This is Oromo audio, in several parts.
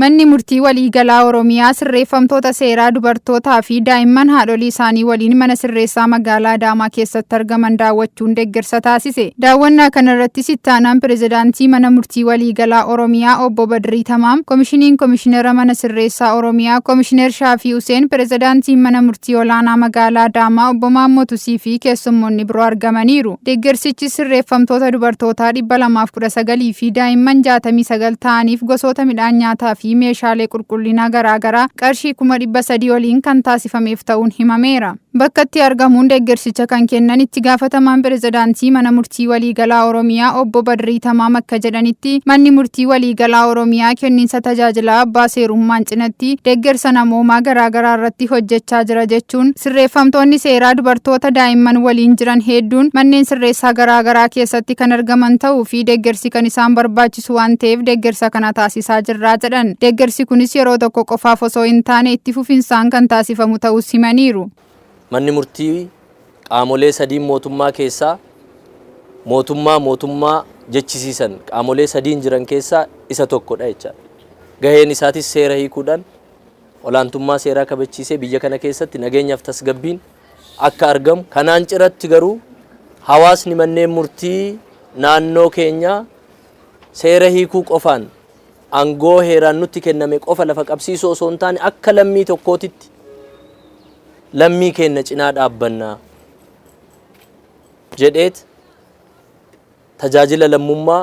Manni murtii waliigalaa Oromiyaa sirreeffamtoota seeraa dubartootaa fi daa'imman haadholii isaanii waliin mana sirreessaa magaalaa Adaamaa keessatti argaman daawwachuun deeggarsa taasise. Daawwannaa kanarrattis itti aanaan pirezidaantii mana murtii waliigalaa Oromiyaa obbo Badrii Tamaam, Komishinara mana sirreessaa Oromiyaa Komishinar Shaafii Huseen, pirezidaantiin mana murtii olaanaa magaalaa Adaamaa obbo Maammoo Tusii fi keessummoonni biroo argamaniiru. Deeggarsichi sirreeffamtoota dubartootaa 219 fi daa'imman 69 ta'aniif gosoota midhaan nyaataa fi meeshaalee qulqullinaa garaagaraa qarshii 300 waliin kan taasifameef ta'uun himameera. Bakka itti argamuun deeggarsicha kan kennan itti gaafatamaan pirezidaantii mana murtii waliigalaa Oromiyaa obbo Badrii Tamaam akka jedhanitti manni murtii waliigalaa Oromiyaa kenniinsa tajaajila abbaa seerummaan cinatti deeggarsa namoomaa garaagaraa irratti hojjechaa jira jechuun sirreeffamtoonni seeraa dubartoota daa'imman waliin jiran hedduun manneen sirreessaa garaagaraa keessatti kan argaman ta'uu fi deeggarsi kan isaan barbaachisu waan ta'eef deeggarsa kana taasisaa jirra jedhan. Deeggarsi kunis yeroo tokko qofaaf osoo hin taane itti fufinsaan kan taasifamu ta'us himaniiru. Manni murtii qaamolee sadiin mootummaa keessaa mootummaa jechisiisan qaamolee sadiin jiran keessaa isa tokkodha jechaadha. Gaheen isaatis seera hiikuudhaan olaantummaa seeraa kabachiisee biyya kana keessatti nageenyaaf tasgabbiin akka argamu. Kanaan ciratti garuu hawaasni manneen murtii naannoo keenyaa seera hiikuu qofaan aangoo heeraan nutti kenname qofa lafa qabsiisuu osoo hin taane akka lammii tokkootitti lammii keenya cinaa dhaabbannaa jedheet tajaajila lammummaa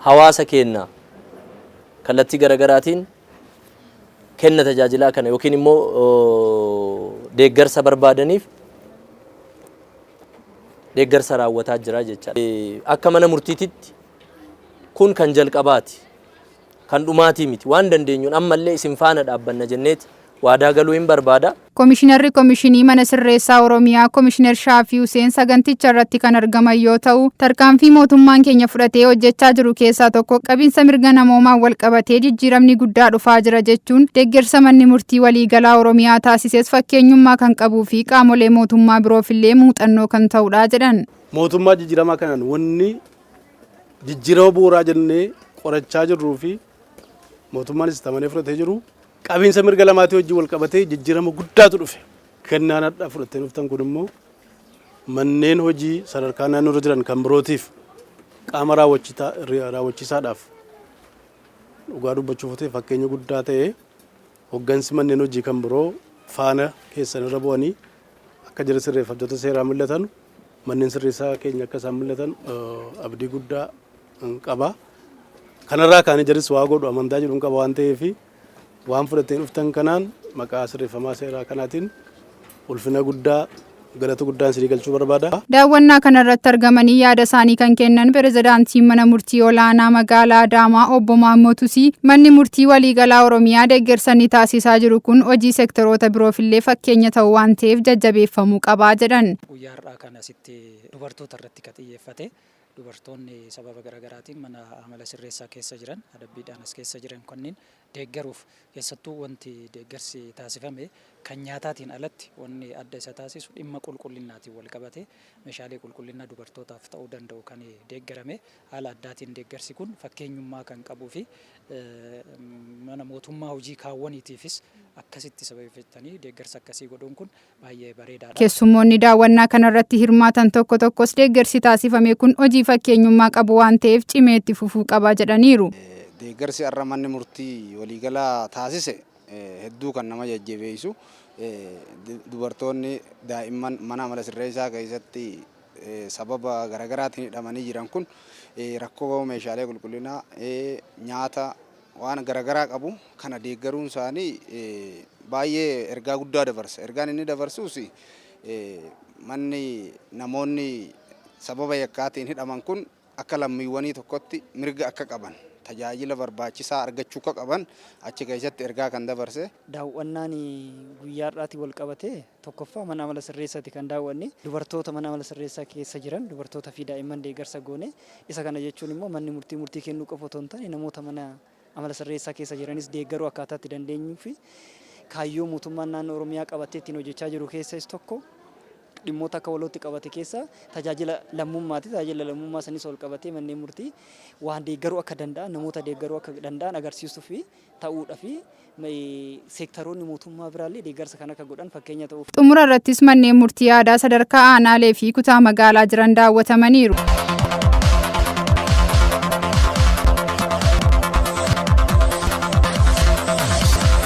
hawaasa keenya kallattii garaagaraatiin kenna tajaajilaa kana yookiin immoo deeggarsa barbaadaniif deeggarsa raawwataa jira jechaadha. Akka mana murtiititti kun kan jalqabaati, kan dhumaatii miti. Waan dandeenyuun ammallee isin faana dhaabbanna jenneeti waadaa galuu hin barbaada. Komishinarri Komishinii mana sirreessaa Oromiyaa Komishinar Shaafii Huseen saganticha irratti kan argaman yoo ta'u, tarkaanfii mootummaan keenya fudhatee hojjechaa jiru keessaa tokko qabiinsa mirga namoomaan wal qabatee jijjiiramni guddaa dhufaa jira jechuun deeggarsa manni murtii waliigalaa Oromiyaa taasises fakkeenyummaa kan qabuu fi qaamolee mootummaa biroofillee muuxannoo kan ta'udha jedhan. Mootummaa jijjiiramaa kanaan wanni jijjiirama bu'uuraa jennee qorachaa jirruu fi mootummaanis tamanee fudhatee jiru qabiinsa mirga lamaatii wajjin wal qabatee jijjiirama guddaatu dhufe. Kennaan adda fudhatee dhuftan kun immoo manneen hojii sadarkaa naannoo irra jiran kan birootiif qaama raawwachiisaadhaaf dhugaa dubbachuuf ta'e fakkeenya guddaa ta'e hoggansi manneen hojii kan biroo faana keessan irra bu'anii akka jira sirreeffamtoota seeraa mul'atan manneen sirreessaa keenya akka isaan mul'atan abdii guddaa qaba. Kanarraa kaanii jiris waa godhu amantaa jedhuun qaba waan ta'eef waan fudhatee dhuftan kanaan maqaa sirreeffamaa seeraa kanaatiin ulfina guddaa galata guddaan sirii galchuu barbaada. Daawwannaa kanarratti argamanii yaada isaanii kan kennan pirezidaantiin mana murtii olaanaa magaalaa Adaamaa obbo Maammoo Tusii manni murtii waliigalaa Oromiyaa deeggarsa ni taasisaa jiru kun hojii sektoroota biroofillee fakkeenya ta'u waan ta'eef jajjabeeffamuu qabaa jedhan. Guyyaa har'aa kana asitti dubartoota irratti kan xiyyeeffate. Dubartoonni sababa garaagaraatiin mana amala sirreessaa keessa jiran, adabbiidhaan as keessa jiran kanneen deeggaruuf keessattuu wanti deeggarsi taasifame kan nyaataatiin alatti wanni adda isa taasisu dhimma qulqullinnaatiin wal qabate meeshaalee qulqullinnaa dubartootaaf ta'uu danda'u kan deeggarame haala addaatiin deeggarsi kun fakkeenyummaa kan qabuu fi mana mootummaa hojii kaawwaniitiifis akkasitti sababeeffatanii deeggarsa akkasii godhuun kun baay'ee bareedaadha. Keessummoonni daawwannaa kanarratti hirmaatan tokko tokkos deeggarsi taasifame kun hojii fakkeenyummaa qabu waan ta'eef cimee itti fufuu qaba jedhaniiru. Deeggarsi har'a manni murtii waliigalaa taasise hedduu kan nama jajjabeessu. Dubartoonni daa'imman mana amala sirreessaa keessatti sababa garaagaraatiin hidhamanii jiran kun rakkoo meeshaalee qulqullinaa nyaata waan garaagaraa qabu kana deeggaruun isaanii baay'ee ergaa guddaa dabarsa. Ergaan inni dabarsuus namoonni sababa yakkaatiin hidhaman kun akka lammiiwwanii tokkotti mirga akka qaban tajaajila barbaachisaa argachuu akka qaban achi keessatti ergaa kan dabarse. Daawwannaan guyyaa har'aatii wal qabatee tokkoffaa mana amala sirreessaatti kan daawwanne dubartoota mana amala sirreessaa keessa jiran dubartoota fi daa'imman deeggarsa goone isa kana jechuun immoo manni murtii kennuu qofa otoo hin taane namoota mana amala sirreessaa keessa jiranis deeggaruu akkaataa itti dandeenyuu fi kaayyoo mootummaan naannoo Oromiyaa qabatee ittiin hojjechaa jiru keessas tokko dhimmoota akka walootti qabate keessa tajaajila lammummaati. Tajaajila lammummaa sanis ol qabatee manneen murtii waan deeggaruu akka danda'an namoota deeggaruu akka danda'an agarsiisuu fi ta'uudha fi seektaroonni mootummaa biraallee deeggarsa kan akka godhan fakkeenya ta'uuf. Xumura irrattis manneen murtii aadaa sadarkaa aanaalee fi kutaa magaalaa jiran daawwatamaniiru.